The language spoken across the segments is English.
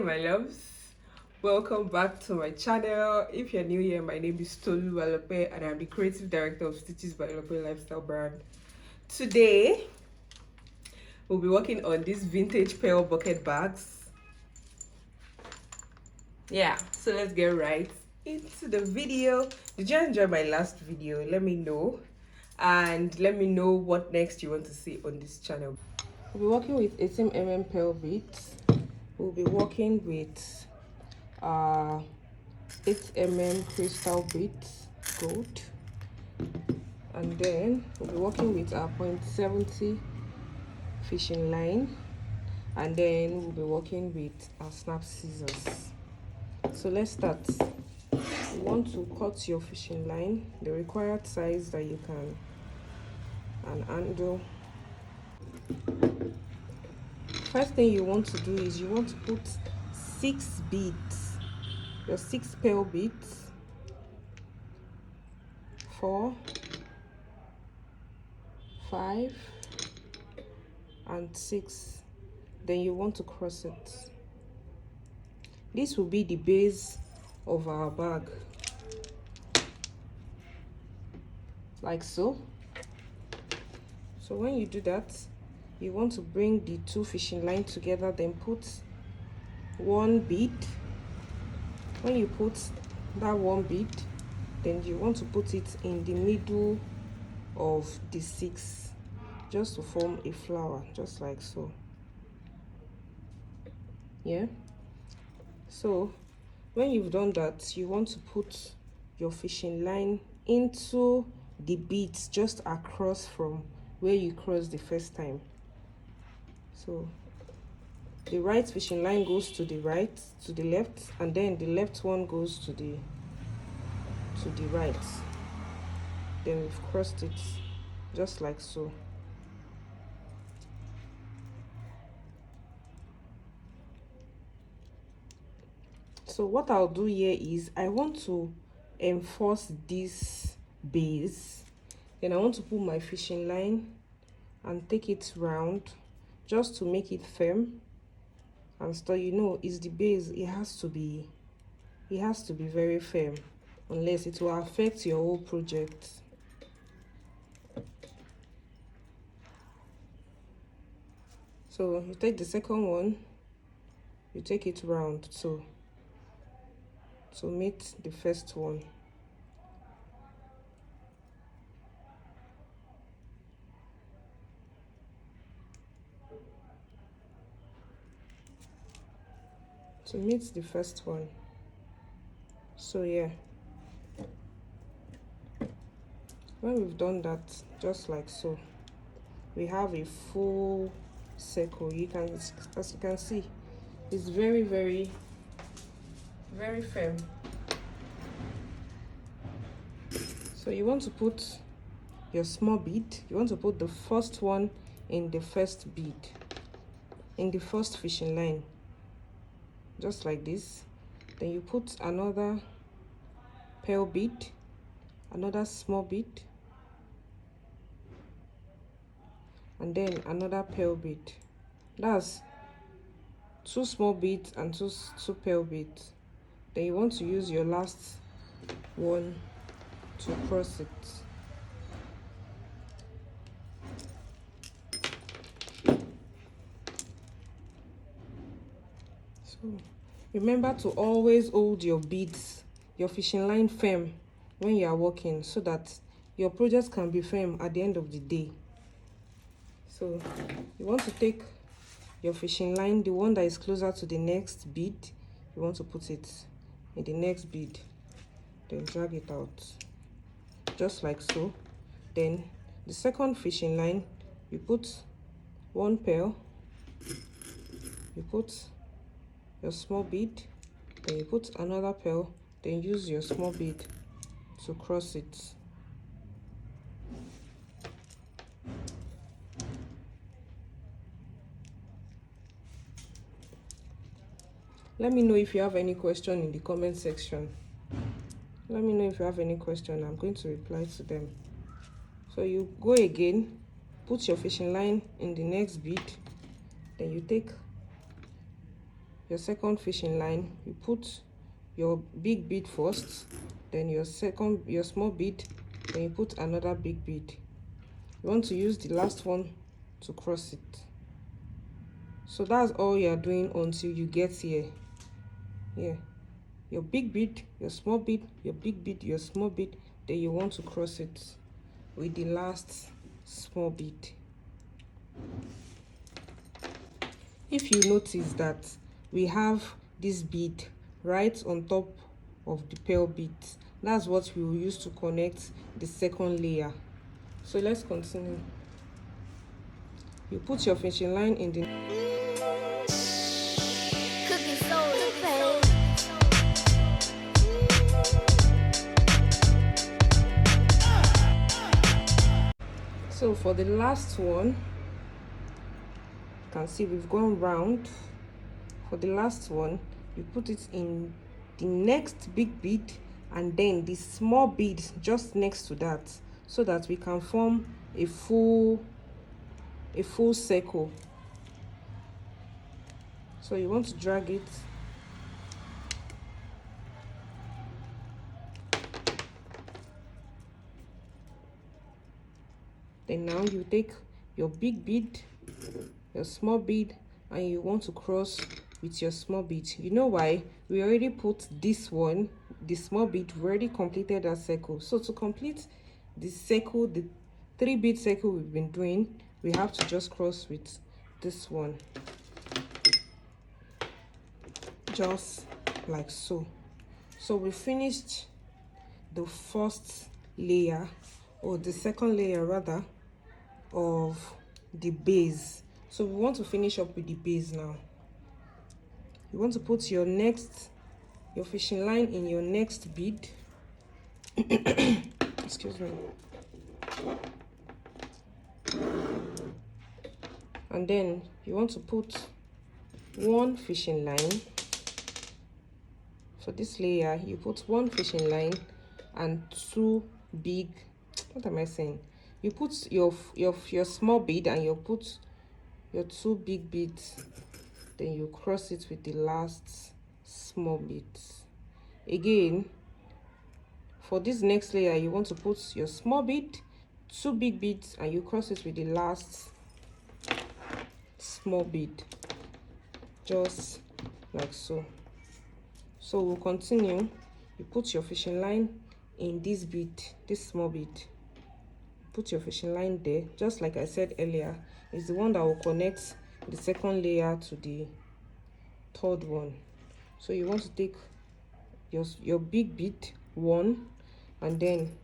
my loves, welcome back to my channel. If you're new here, my name is Stitchesbylope and I'm the creative director of Stitchesbylope lifestyle brand. Today we'll be working on these vintage pearl bucket bags. Yeah, so let's get right into the video. Did you enjoy my last video? Let me know, and let me know what next you want to see on this channel. We'll be working with 18mm pearl beads. We'll be working with 8mm crystal beads, gold, and then we'll be working with our 0.70 fishing line, and then we'll be working with our snap scissors. So let's start. You want to cut your fishing line the required size that you can and handle. First thing you want to do is you want to put 6 beads, your 6 pearl beads, 4, 5 and 6. Then you want to cross it. This will be the base of our bag, like so. So when you do that, you want to bring the 2 fishing lines together, then put 1 bead. When you put that 1 bead, then you want to put it in the middle of the 6, just to form a flower, just like so. Yeah, so when you've done that, you want to put your fishing line into the beads just across from where you crossed the first time. So the right fishing line goes to the right, to the left, and then the left one goes to the right. Then we've crossed it just like so. So what I'll do here is I want to enforce this base. Then I want to pull my fishing line and take it round just to make it firm. And so you know, it's the base, it has to be very firm, unless it will affect your whole project. So you take the second one, you take it round to meet the first one. To meet the first one. So yeah, when we've done that, just like so, we have a full circle. You can, as you can see, it's very firm. So you want to put your small bead, you want to put the first one in the first bead, in the first fishing line, just like this. Then you put another pearl bead, another small bead, and then another pearl bead. That's 2 small beads and two pearl beads. Then you want to use your last one to cross it. So remember to always hold your beads, your fishing line firm when you are working, so that your project can be firm at the end of the day. So you want to take your fishing line, the one that is closer to the next bead, you want to put it in the next bead, then drag it out just like so. Then the second fishing line, you put 1 pearl, you put your small bead, then you put another pearl, then use your small bead to cross it. Let me know if you have any question in the comment section. Let me know if you have any question. I'm going to reply to them. So you go again, put your fishing line in the next bead, then you take your second fishing line, you put your big bead first, then your small bead, then you put another big bead. You want to use the last one to cross it. So that's all you're doing until you get here. Yeah, your big bead, your small bead, your big bead, your small bead, then you want to cross it with the last small bead. If you notice that we have this bead right on top of the pearl beads, that's what we will use to connect the second layer. So let's continue. You put your fishing line in the so for the last one, you can see we've gone round. For the last one, you put it in the next big bead and then the small bead just next to that, so that we can form a full circle. So you want to drag it. Then now you take your big bead, your small bead, and you want to cross with your small bead. You know why? We already put this one, the small bead, we already completed that circle. So to complete the circle, the 3 bead circle we've been doing, we have to just cross with this one, just like so. So we finished the first layer, or the second layer rather, of the base. So we want to finish up with the base now. You want to put your fishing line in your next bead. Excuse me. And then you want to put one fishing line. For this layer, you put one fishing line and 2 big, what am I saying? You put your small bead and you put your 2 big beads, then you cross it with the last small beads. Again, for this next layer, you want to put your small bead, 2 big beads, and you cross it with the last small bead, just like so. So we'll continue. You put your fishing line in this bead, this small bead. Put your fishing line there, just like I said earlier. It's the one that will connect the second layer to the third one. So you want to take your big bead, 1, and then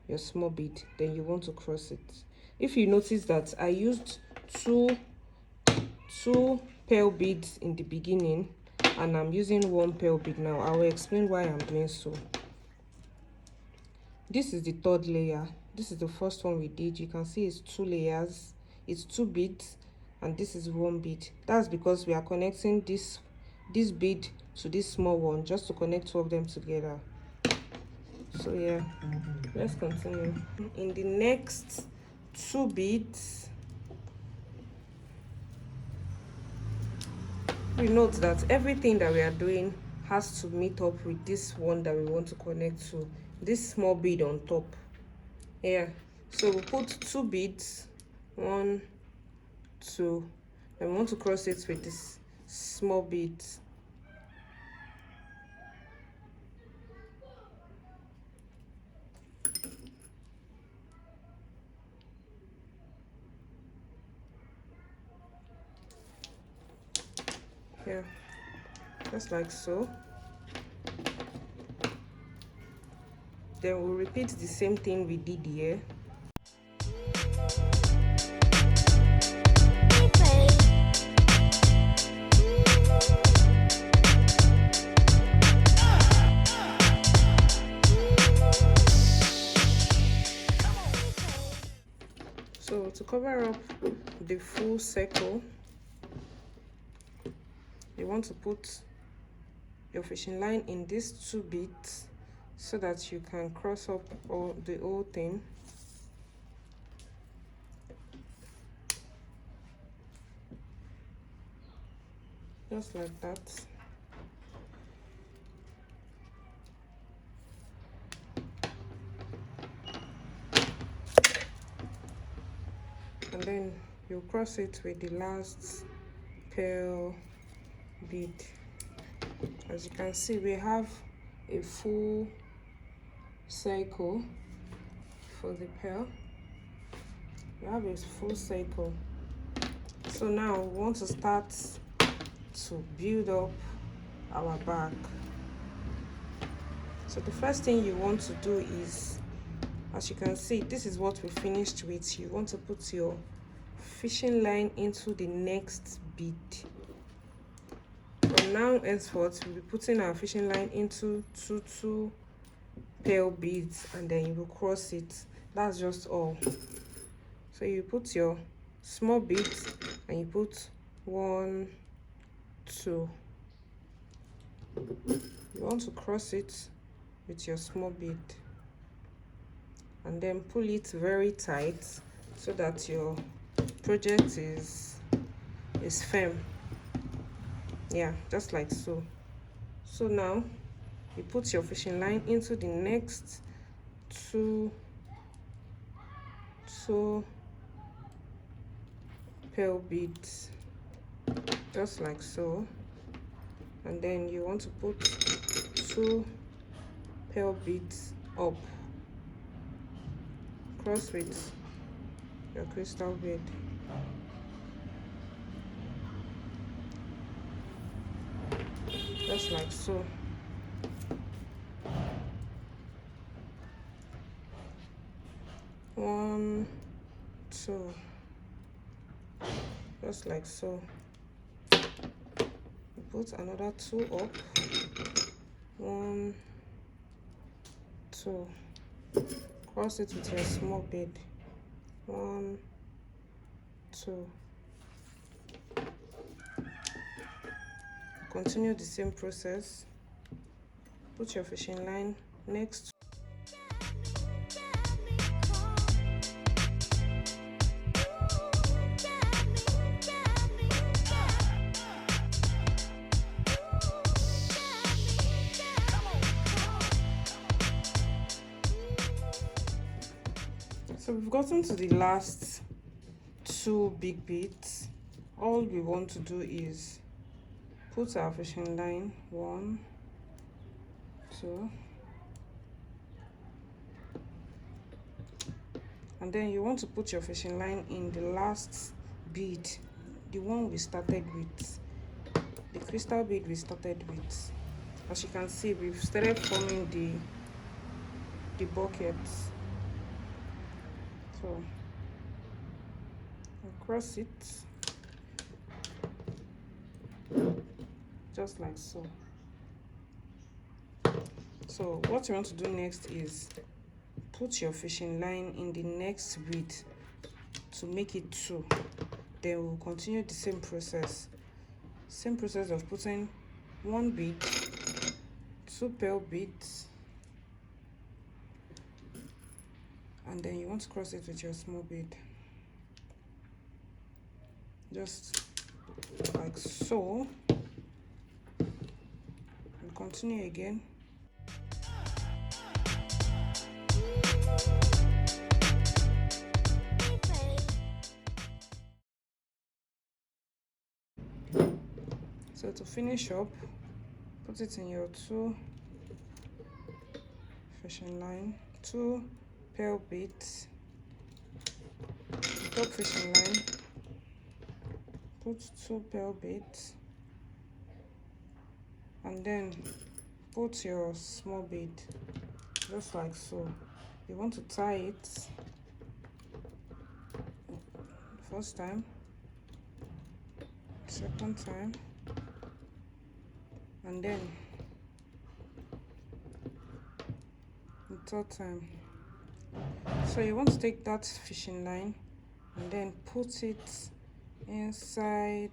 your small bead, then you want to cross it. If you notice that I used two pearl beads in the beginning and I'm using 1 pearl bead now, I will explain why I'm doing so. This is the third layer. This is the first one we did. You can see it's 2 layers, it's 2 beads, and this is 1 bead. That's because we are connecting this bead to this small one, just to connect 2 of them together. So yeah, let's continue. In the next 2 beads, we note that everything that we are doing has to meet up with this one that we want to connect to, this small bead on top. Yeah, so we put 2 beads, 1, 2, and we want to cross it with this small beads. Yeah, just like so. Then we'll repeat the same thing we did here. So to cover up the full circle, you want to put your fishing line in these 2 beads so that you can cross up the whole thing. just like that. And then you cross it with the last pearl bead. As you can see, we have a full circle for the pearl. We have a full circle. So now we want to start to build up our bag. So the first thing you want to do is, as you can see, this is what we finished with. You want to put your fishing line into the next bead. From now henceforth, we'll be putting our fishing line into two pearl beads, and then you will cross it. That's just all. So you put your small beads and you put 1, 2. You want to cross it with your small bead and then pull it very tight so that your project is firm. Yeah, just like so. So now you put your fishing line into the next two pearl beads, just like so, and then you want to put 2 pearl beads up, cross with your crystal bead. Just like so. One, 2, just like so. You put another 2 up. 1, 2. Cross it with your small bead. 1, 2. Continue the same process. Put your fishing line next. So we've gotten to the last 2 big beads. All we want to do is put our fishing line, 1, 2, and then you want to put your fishing line in the last bead, the one we started with, the crystal bead we started with. As you can see, we've started forming the buckets. So I'll cross it just like so. So what you want to do next is put your fishing line in the next bead to make it 2. Then we'll continue the same process of putting 1 bead, 2 pearl beads, and then you want to cross it with your small bead, just like so. And continue again. So to finish up, put it in your 2 fishing line, 2 pearl beads, top fishing line, put 2 pearl beads, and then put your small bead, just like so. You want to tie it first time, second time, and then the 3rd time. So you want to take that fishing line and then put it inside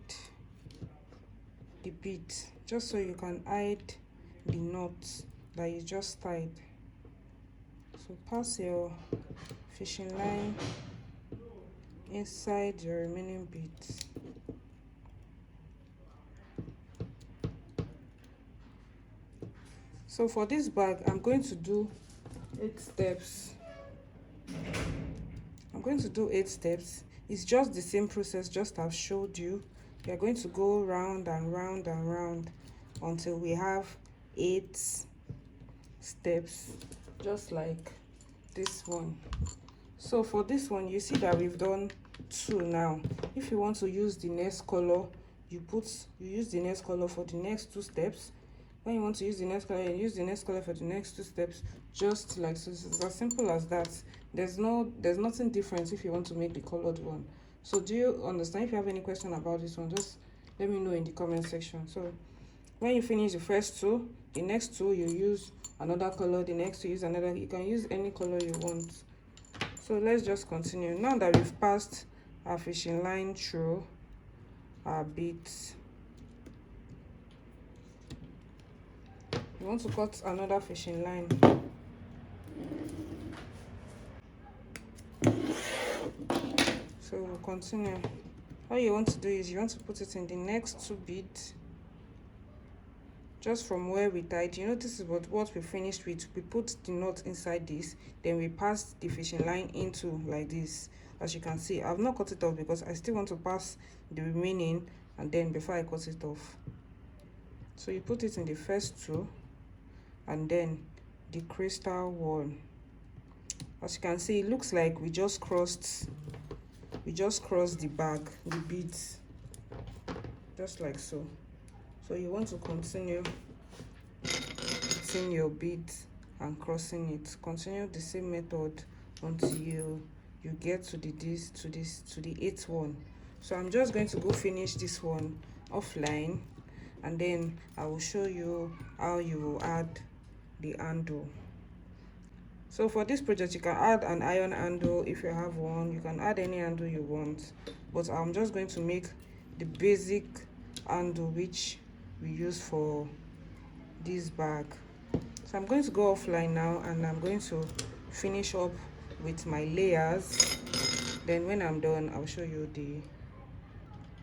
the bead, just so you can hide the knot that you just tied. So pass your fishing line inside your remaining beads. So for this bag, I'm going to do 8 steps. I'm going to do 8 steps. It's just the same process, just I've showed you. We are going to go round and round and round until we have 8 steps, just like this one. So for this one, you see that we've done 2 now. If you want to use the next color, you use the next color for the next 2 steps. When you want to use the next color, you use the next color for the next 2 steps, just like so. It's as simple as that. There's nothing different if you want to make the colored one. So do you understand? If you have any question about this one, just let me know in the comment section. So when you finish the first 2, the next 2 you use another color, the next 2 use another. You can use any color you want. So let's just continue. Now that we've passed our fishing line through our beads, you want to cut another fishing line. So we'll continue. All you want to do is you want to put it in the next 2 beads, just from where we tied. You know, this is what we finished with. We put the knot inside this, then we pass the fishing line into like this. As you can see, I've not cut it off because I still want to pass the remaining and then before I cut it off. So you put it in the first 2 and then the crystal one. As you can see, it looks like we just crossed the bag, the beads, just like so. So you want to continue putting your beads and crossing it. Continue the same method until you get to the 8th one. So I'm just going to go finish this one offline, and then I will show you how you will add the handle. So for this project, you can add an iron handle if you have one. You can add any handle you want, but I'm just going to make the basic handle which we use for this bag. So I'm going to go offline now, and I'm going to finish up with my layers. Then when I'm done, I'll show you the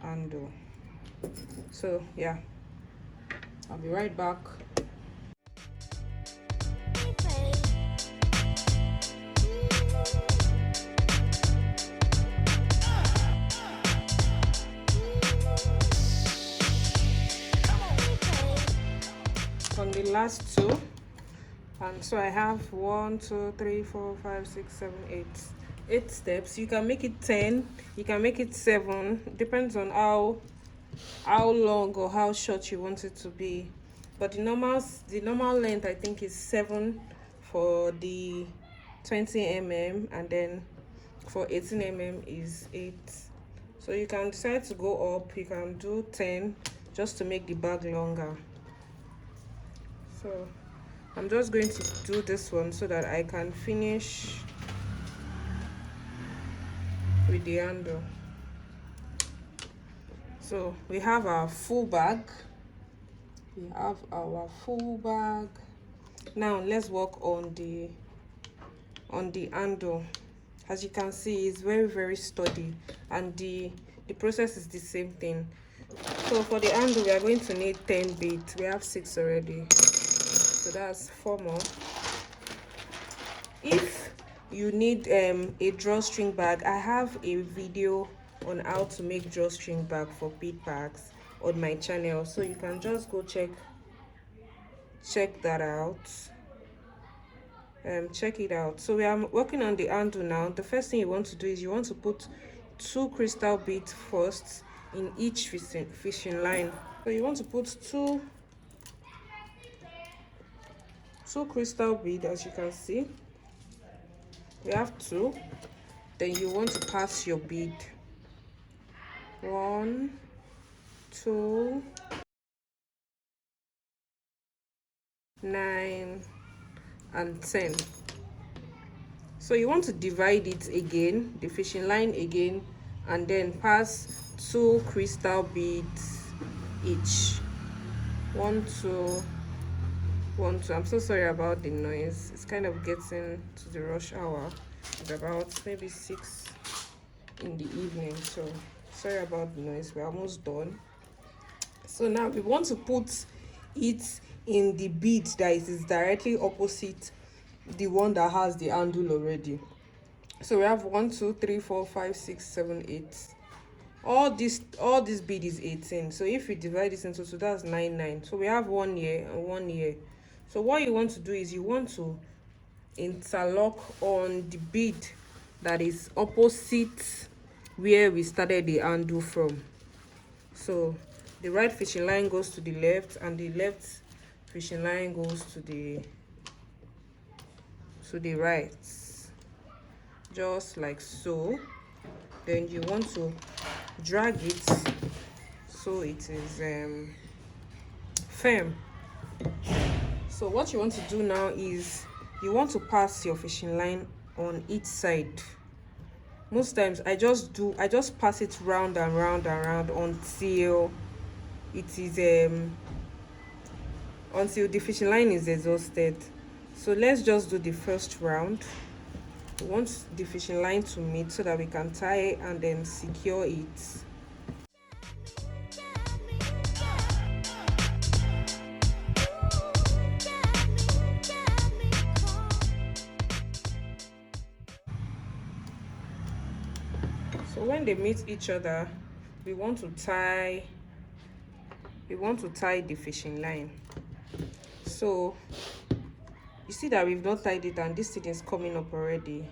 handle. So yeah, I'll be right back. On the last 2, and so I have 1 2 3 4 5 6 7 8 steps. You can make it 10, you can make it 7, depends on how long or how short you want it to be. But the normal length I think is 7 for the 20 mm, and then for 18 mm is 8. So you can decide to go up. You can do 10 just to make the bag longer. So I'm just going to do this one so that I can finish with the handle. So we have our full bag. Now let's work on the handle. As you can see, it's very sturdy, and the process is the same thing. So for the handle, we are going to need 10 beads. We have 6 already, so that's 4 more. If you need a drawstring bag, I have a video on how to make drawstring bag for bead bags on my channel, so you can just go check that out. Check it out. So we are working on the handle now. The first thing you want to do is you want to put 2 crystal beads first in each fishing line. So you want to put two crystal beads. As you can see, we have 2. Then you want to pass your bead. 1 2 9 and 10. So you want to divide it again, the fishing line again, and then pass 2 crystal beads each. 1 2 1 2. I'm so sorry about the noise. It's kind of getting to the rush hour. It's about maybe 6 in the evening, so sorry about the noise. We're almost done. So now we want to put it in the bead that is directly opposite the one that has the handle already. So we have 1 2 3 4 5 6 7 8. All this bead is 18. So if we divide this into 2, that's 9 9. So we have 1 here and 1 here. So what you want to do is you want to interlock on the bead that is opposite where we started the handle from. So the right fishing line goes to the left and the left fishing line goes to the right, just like so. Then you want to drag it so it is firm. So what you want to do now is you want to pass your fishing line on each side. Most times I just pass it round and round and round until it is until the fishing line is exhausted. So let's just do the first round. We want the fishing line to meet so that we can tie and then secure it. So when they meet each other, we want to tie the fishing line. So you see that we've not tied it and this thing is coming up already.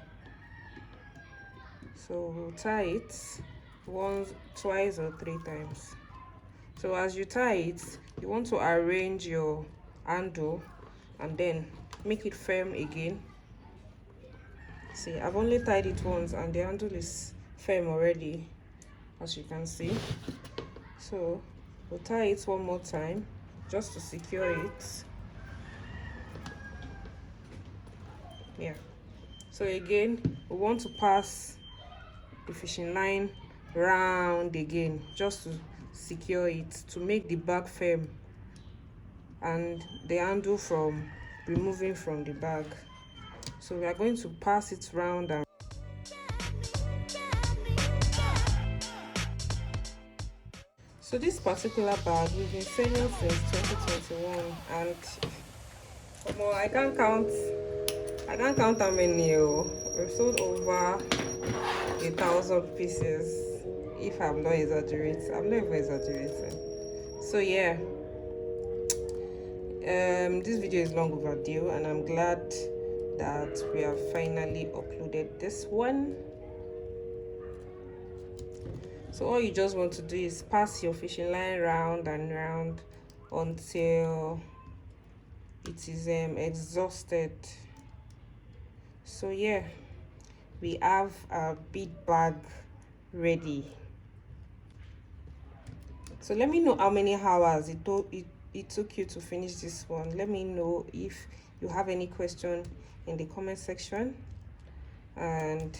So we'll tie it once, twice, or 3 times. So as you tie it, you want to arrange your handle and then make it firm again. See, I've only tied it once and the handle is firm already, as you can see. So we'll tie it one more time just to secure it. Yeah. So again, we want to pass the fishing line round again just to secure it, to make the bag firm and the handle from removing from the bag. So we are going to pass it round and so this particular bag we've been selling since 2021, and I can't count how many. We've sold over 1,000 pieces, if I'm not exaggerating. I'm not even exaggerating. So yeah, this video is long overdue and I'm glad that we have finally uploaded this one. So all you just want to do is pass your fishing line round and round until it is exhausted. So yeah, we have our bead bag ready. So let me know how many hours it took you to finish this one. Let me know if you have any question in the comment section and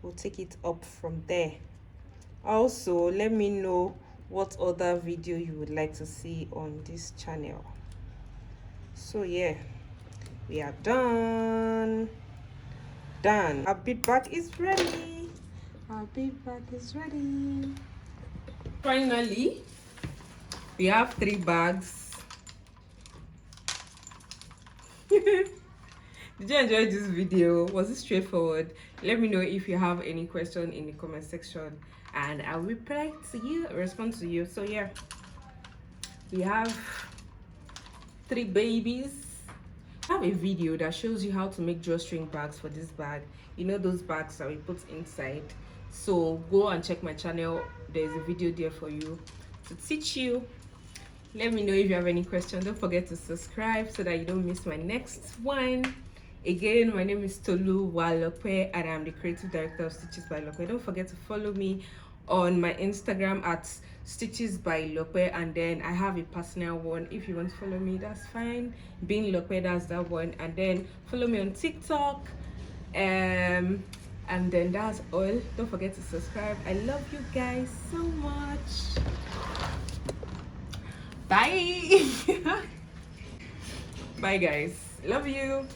we'll take it up from there. Also, let me know what other video you would like to see on this channel. So yeah, we are done. Our bead bag is ready. Our bead bag is ready. Finally, we have 3 bags. Did you enjoy this video? Was it straightforward? Let me know if you have any question in the comment section and I'll reply to you, respond to you. So yeah, we have 3 babies. I have a video that shows you how to make drawstring bags for this bag. You know those bags that we put inside. So go and check my channel. There's a video there for you to teach you. Let me know if you have any questions. Don't forget to subscribe so that you don't miss my next one. Again, my name is Lope and I'm the creative director of Stitchesbylope. Don't forget to follow me on my Instagram at Stitchesbylope, and then I have a personal one. If you want to follow me, that's fine. Being Lope, that's that one. And then follow me on TikTok. And then that's all. Don't forget to subscribe. I love you guys so much. Bye. Bye guys, love you.